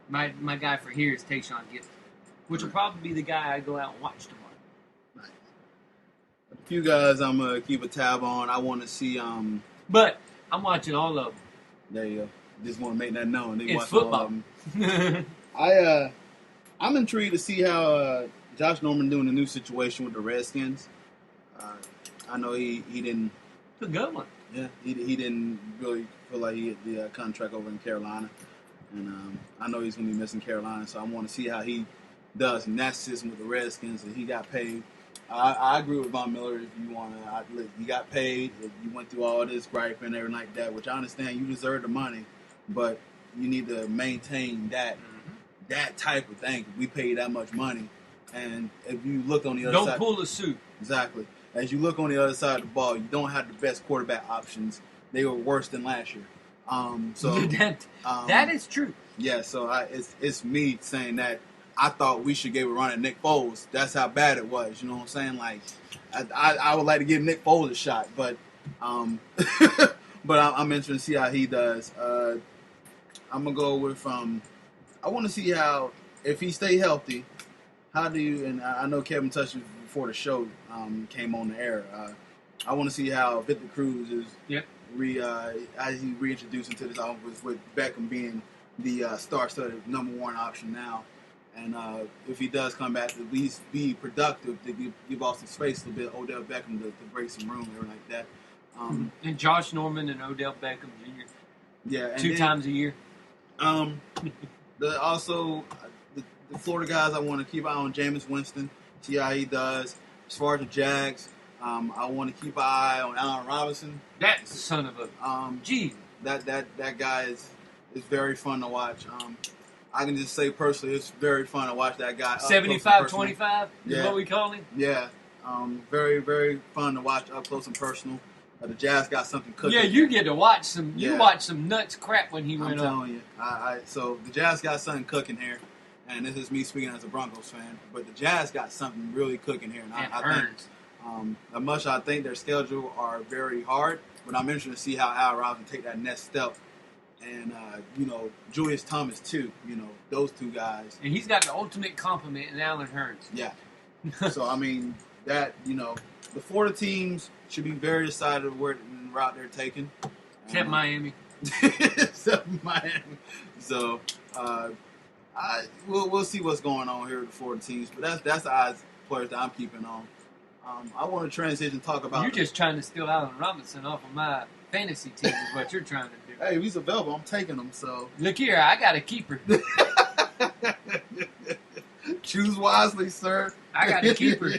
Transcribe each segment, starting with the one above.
My guy for here is Tayshaun Gibson, which will probably be the guy I go out and watch tomorrow. Nice. A few guys I'm gonna keep a tab on. I want to see. But I'm watching all of them. There you go. Just want to make that known. They It's watch football. all of them. I'm intrigued to see how Josh Norman doing the new situation with the Redskins. I know he didn't. It's a good one. Yeah, he didn't really feel like he had the contract over in Carolina, and I know he's going to be missing Carolina. So I want to see how he does in that system with the Redskins. And he got paid. I agree with Von Miller. If you want to, you got paid. You went through all this gripe and everything like that, which I understand. You deserve the money, but you need to maintain that type of thing. We pay that much money, and if you look on the other side, don't pull the suit. Exactly. As you look on the other side of the ball, you don't have the best quarterback options. They were worse than last year. That is true. Yeah. So it's me saying that I thought we should give a run at Nick Foles. That's how bad it was. You know what I'm saying? Like I would like to give Nick Foles a shot, but but I'm interested to see how he does. I'm gonna go with I want to see how if he stay healthy. How do you? And I know Kevin touched it before the show came on the air. I want to see how Victor Cruz is as he reintroduced into this offense with Beckham being the star-studded number one option now. And if he does come back, at least be productive to give Austin space a little bit, Odell Beckham to break some room, everything like that. And Josh Norman and Odell Beckham Jr. Yeah, and two times a year. The Florida guys, I want to keep an eye on Jameis Winston, see how he does. As far as the Jags, I want to keep an eye on Allen Robinson. That son of a gee. That guy is very fun to watch. I can just say personally, it's very fun to watch that guy. 75-25 is what we call him? Yeah. Very, very fun to watch up close and personal. The Jazz got something cooking. Yeah, you get to watch some. You watch some nuts crap when he went on. I'm telling you. So the Jazz got something cooking here, and this is me speaking as a Broncos fan. But the Jazz got something really cooking here, and I think as much I think their schedule are very hard, but I'm interested to see how Al Robinson take that next step. And, Julius Thomas, too. Those two guys. And he's got the ultimate compliment in Allen Hurns. Yeah. So, I mean, the Florida teams should be very excited of where the route they're taking. Except Miami. Except Miami. So, we'll see what's going on here with the Florida teams. But that's the odds players that I'm keeping on. I want to transition and talk about... You're just trying to steal Allen Robinson off of my fantasy team is what you're trying to do. Hey, if he's available, I'm taking him, so... Look here, I got a keeper. Choose wisely, sir. I got a keeper.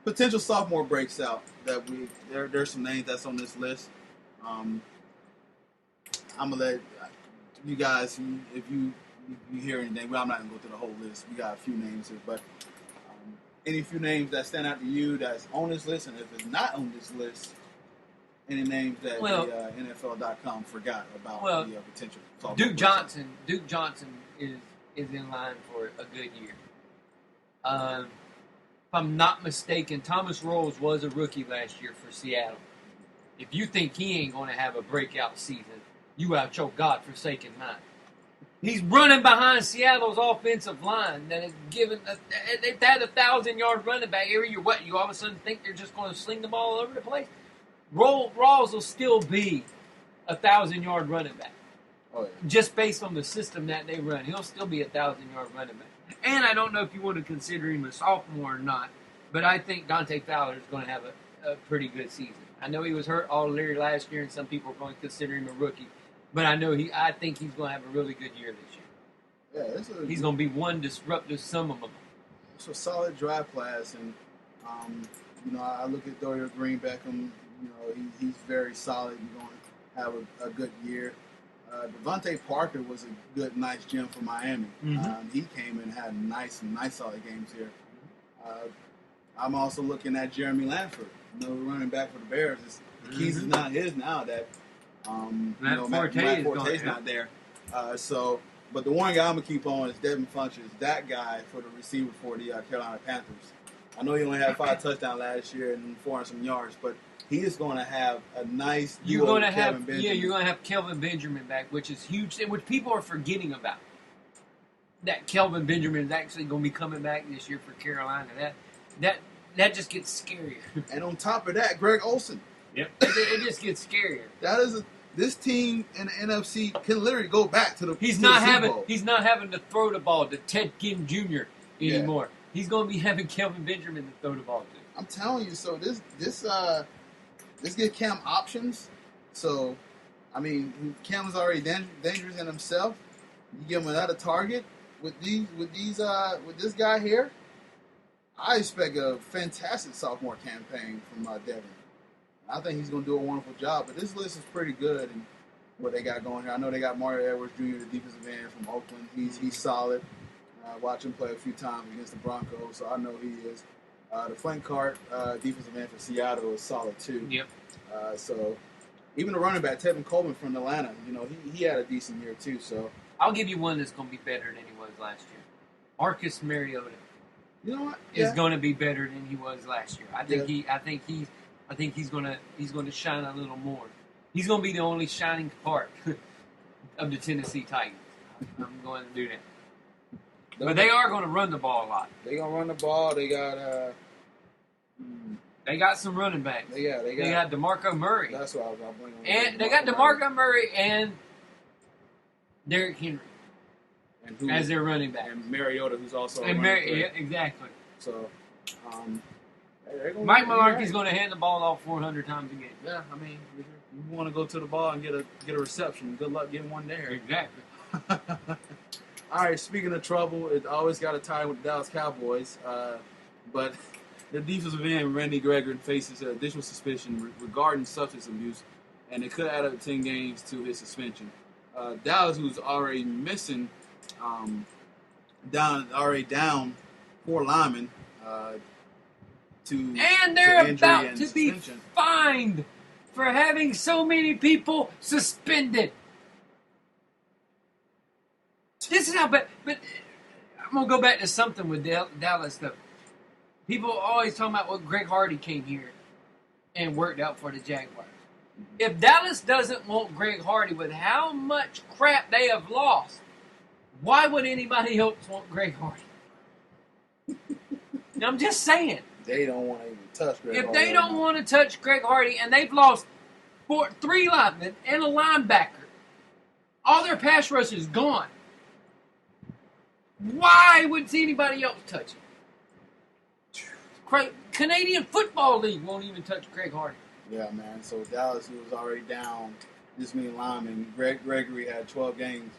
Potential sophomore breaks out. There's some names that's on this list. I'm going to let you guys, if you hear anything, well, I'm not going to go through the whole list. We got a few names here, but any few names that stand out to you that's on this list, and if it's not on this list, any names that NFL.com forgot about the potential. Duke Johnson is in line for a good year. If I'm not mistaken, Thomas Rawls was a rookie last year for Seattle. If you think he ain't going to have a breakout season, you out your godforsaken mind. He's running behind Seattle's offensive line that is given. They've had a 1,000-yard running back every year. What, you all of a sudden think they're just going to sling the ball all over the place? Rawls will still be a 1,000-yard running back. Oh, yeah. Just based on the system that they run. He'll still be a 1,000-yard running back. And I don't know if you want to consider him a sophomore or not, but I think Dante Fowler is going to have a pretty good season. I know he was hurt all year last year, and some people are going to consider him a rookie. But I think he's going to have a really good year this year. Yeah, he's going to be one disruptive sum of them. It's a solid draft class, and I look at Dorian Green Beckham. He's very solid. He's going to have a good year. Devontae Parker was a nice gem for Miami. Mm-hmm. He came and had nice solid games here. I'm also looking at Jeremy Lanford, running back for the Bears. The keys is not his now that Matt Forte's not there. But the one guy I'm going to keep on is Devin Funches, that guy for the receiver for the Carolina Panthers. I know he only had 5 touchdowns last year and 400 some yards, but he is going to have a nice You're duo going to with Kelvin have Benjamin. you're going to have Kelvin Benjamin back, which is huge, which people are forgetting about. That Kelvin Benjamin is actually going to be coming back this year for Carolina. That just gets scarier. And on top of that, Greg Olsen. Yep. It just gets scarier. This team in the NFC can literally go back to the He's to not the Super having Bowl. he's not having to throw the ball to Ted Ginn Jr. anymore. Yeah. He's going to be having Kelvin Benjamin to throw the ball to. I'm telling you, so this gives Cam options. So, I mean, Cam is already dangerous in himself. You give him another target with this guy here. I expect a fantastic sophomore campaign from Devin. I think he's going to do a wonderful job. But this list is pretty good and what they got going here. I know they got Mario Edwards Jr., the defensive end from Oakland. He's solid. Watch him play a few times against the Broncos, so I know he is. The flank cart defensive end for Seattle is solid too. Yep. So even the running back Tevin Coleman from Atlanta, he had a decent year too. So I'll give you one that's going to be better than he was last year. Marcus Mariota. You know what? Is going to be better than he was last year. I think he's going to shine a little more. He's going to be the only shining part of the Tennessee Titans. I'm going to do that. But they are going to run the ball a lot. They're going to run the ball. They got some running backs. They got DeMarco Murray. That's what I was blinking on. And they got DeMarco Murray and Derrick Henry as their running back. And Mariota, who's also yeah, exactly. So, Mike Mularkey's going to hand the ball off 400 times a game. Yeah, I mean, you want to go to the ball and get a reception. Good luck getting one there. Exactly. All right, speaking of trouble, it always got to tie with the Dallas Cowboys. But the defensive end, Randy Gregory, faces additional suspicion regarding substance abuse, and it could add up 10 games to his suspension. Dallas, who's already missing, down 4 linemen, and they're about to be fined for having so many people suspended. This is how bad. But I'm gonna go back to something with Dallas though. People always talking about what Greg Hardy came here and worked out for the Jaguars. If Dallas doesn't want Greg Hardy with how much crap they have lost, why would anybody else want Greg Hardy? Now, I'm just saying. They don't want to even touch Greg Hardy. If they don't want to touch Greg Hardy and they've lost 3 linemen and a linebacker, all their pass rush is gone. Why would anybody else touch him? Canadian Football League won't even touch Greg Hardy. Yeah, man. So Dallas, who was already down this many linemen, Gregory had 12 games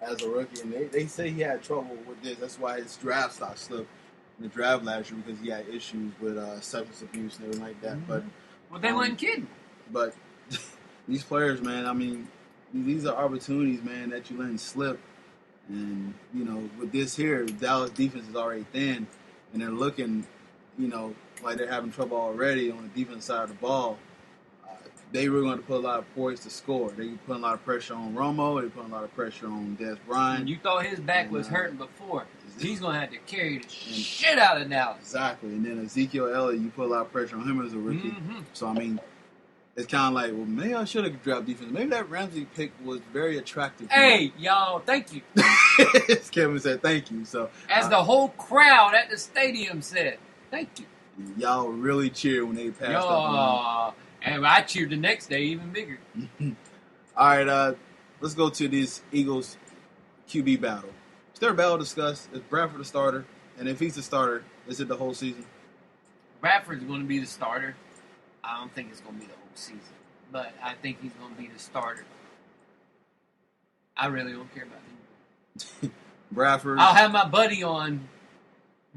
as a rookie, and they say he had trouble with this. That's why his draft stock slipped in the draft last year, because he had issues with substance abuse and everything like that. Mm-hmm. But they wasn't kidding. But these players, man, I mean, these are opportunities, man, that you letting slip. And, with this here, Dallas defense is already thin, and they're looking, like they're having trouble already on the defense side of the ball. They were going to put a lot of points to score. They put a lot of pressure on Romo. They put a lot of pressure on Des Bryant. You thought his back was hurting before. He's going to have to carry the shit out of Dallas. Exactly. And then Ezekiel Elliott, you put a lot of pressure on him as a rookie. Mm-hmm. So, I mean, it's kind of like, well, maybe I should have dropped defense. Maybe that Ramsey pick was very attractive. Hey, y'all, thank you. Kevin said thank you. So, as the whole crowd at the stadium said, thank you. Y'all really cheered when they passed up. And I cheered the next day even bigger. All right, let's go to this Eagles QB battle. Is there a battle discussed? Is Bradford the starter? And if he's the starter, is it the whole season? Bradford's going to be the starter. I don't think it's going to be the whole season. But I think he's going to be the starter. I really don't care about him. Bradford. I'll have my buddy on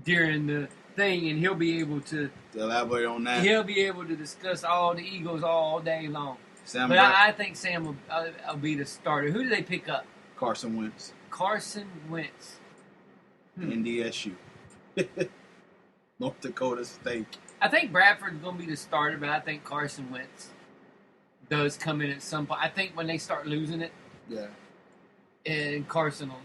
during the thing, and he'll be able to elaborate on that. He'll be able to discuss all the Eagles all day long. But I think Sam will be the starter. Who do they pick up? Carson Wentz. Carson Wentz. NDSU. North Dakota State. I think Bradford's going to be the starter, but I think Carson Wentz does come in at some point. I think when they start losing it, and Carson will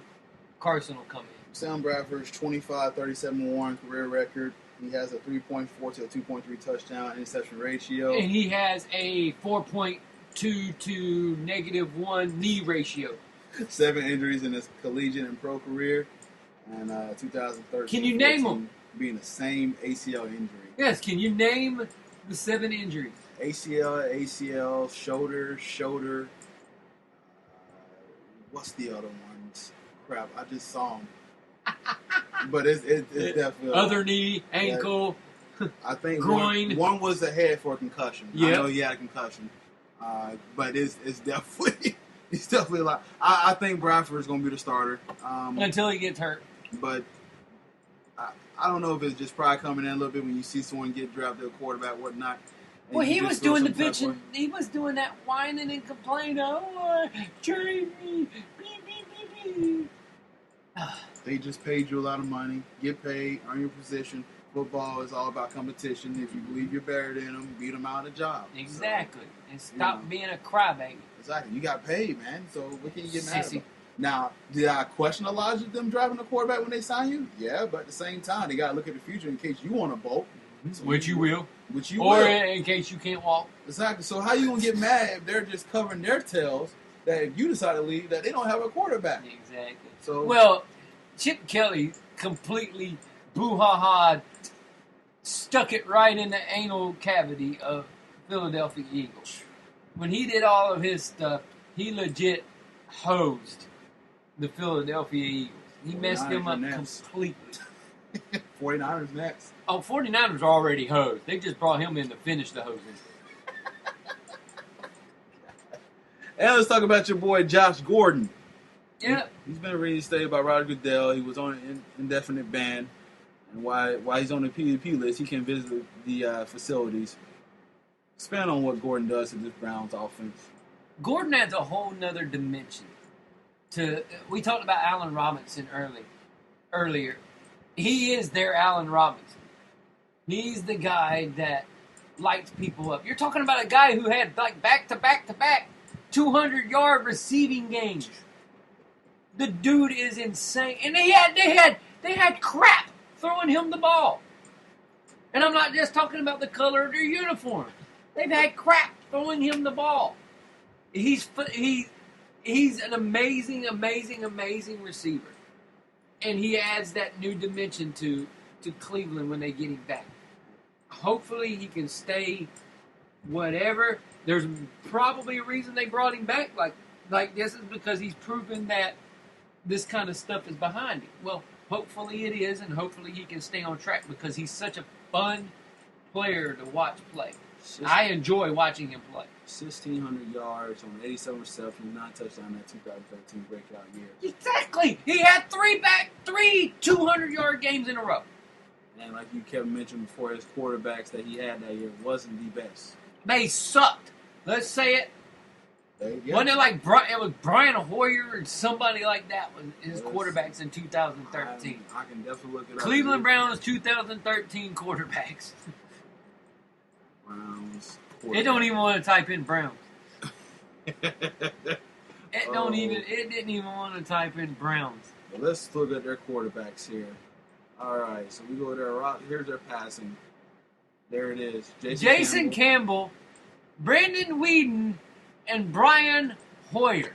come in. Sam Bradford's 25-37-1 career record. He has a 3.4 to a 2.3 touchdown interception ratio. And he has a 4.2 to -1 knee ratio. 7 injuries in his collegiate and pro career. And 2013. Can you name them? Being the same ACL injury. Yes, can you name the 7 injuries? ACL, shoulder. What's the other ones? Crap, I just saw them. But it's definitely other knee, ankle. I think groin. One was a head for a concussion. Yep. I know he had a concussion, but it's definitely he's definitely like I think Bradford is going to be the starter Until he gets hurt. But I don't know if it's just pride coming in a little bit when you see someone get drafted, a quarterback, whatnot. Well, he was doing the bitching. He was doing that whining and complaining. Oh, trade me. They just paid you a lot of money. Get paid, earn your position. Football is all about competition. If you believe you're better than them, beat them out of the job. Exactly. So, and stop being a crybaby. Exactly. You got paid, man. So what can you get mad about? Now, did I question a lot of them driving a quarterback when they sign you? Yeah, but at the same time, they got to look at the future in case you want to bolt. So which you will. Or in case you can't walk. Exactly. So how you going to get mad if they're just covering their tails that if you decide to leave, that they don't have a quarterback? Exactly. So well, Chip Kelly completely boo-ha-ha stuck it right in the anal cavity of Philadelphia Eagles. When he did all of his stuff, he legit hosed the Philadelphia Eagles. He messed them up completely. 49ers next. Oh, 49ers are already hosed. They just brought him in to finish the hosing. And let's talk about your boy Josh Gordon. Yeah. He's been reinstated by Roger Goodell. He was on an indefinite ban. And while he's on the PDP list, he can visit the facilities. Expand on what Gordon does to this Browns offense. Gordon adds a whole nother dimension. We talked about Allen Robinson earlier. He is their Allen Robinson. He's the guy that lights people up. You're talking about a guy who had like back-to-back 200-yard receiving games. The dude is insane. And they had crap throwing him the ball. And I'm not just talking about the color of their uniform. They've had crap throwing him the ball. He's an amazing receiver. And he adds that new dimension to Cleveland when they get him back. Hopefully he can stay whatever. There's probably a reason they brought him back like this is because he's proven that this kind of stuff is behind him. Well, hopefully it is, and hopefully he can stay on track because he's such a fun player to watch play. I enjoy watching him play. 1,600 yards on 87 receptions, 9 touchdowns in that 2013 breakout year. Exactly. He had three 200-yard games in a row. And like you Kevin mentioned before, his quarterbacks that he had that year wasn't the best. They sucked. Let's say it. Wasn't it like it was Brian Hoyer and somebody like that was his quarterbacks in 2013? I can definitely look it up. Cleveland Browns 2013 quarterbacks. Browns. It don't even want to type in Browns. It didn't even want to type in Browns. Well, let's look at their quarterbacks here. All right, so we go there. Here's their passing. There it is. Jason Campbell, Brandon Weeden, and Brian Hoyer.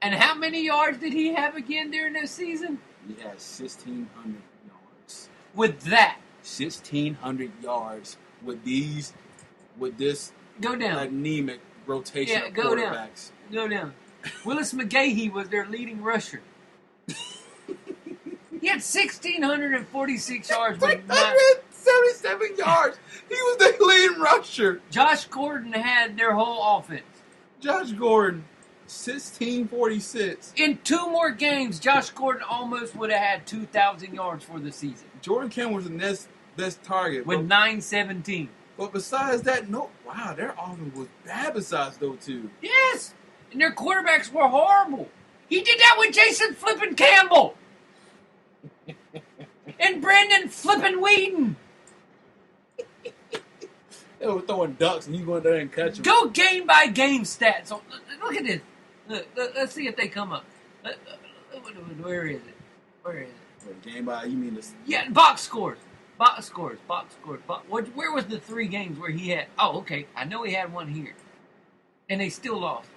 And how many yards did he have again during this season? He has 1,600 yards. With that. 1,600 yards with this go down anemic rotation of quarterbacks. Go down. Willis McGahee was their leading rusher. He had 1,646 yards. 177 yards. He was their leading rusher. Josh Gordon had their whole offense. Josh Gordon, 1,646. In 2 more games, Josh Gordon almost would have had 2,000 yards for the season. Jordan Campbell was the next best target. With 917. But besides that, their offense was bad besides those two. Yes. And their quarterbacks were horrible. He did that with Jason flipping Campbell. And Brandon flipping Weeden. They were throwing ducks and you go in there and catch them. Go game by game stats. Look at this. Look, let's see if they come up. Where is it? Or the game by, you mean this? Yeah, box scores. Box scores. Where was the 3 games where he had? Oh, okay. I know he had one here, and they still lost.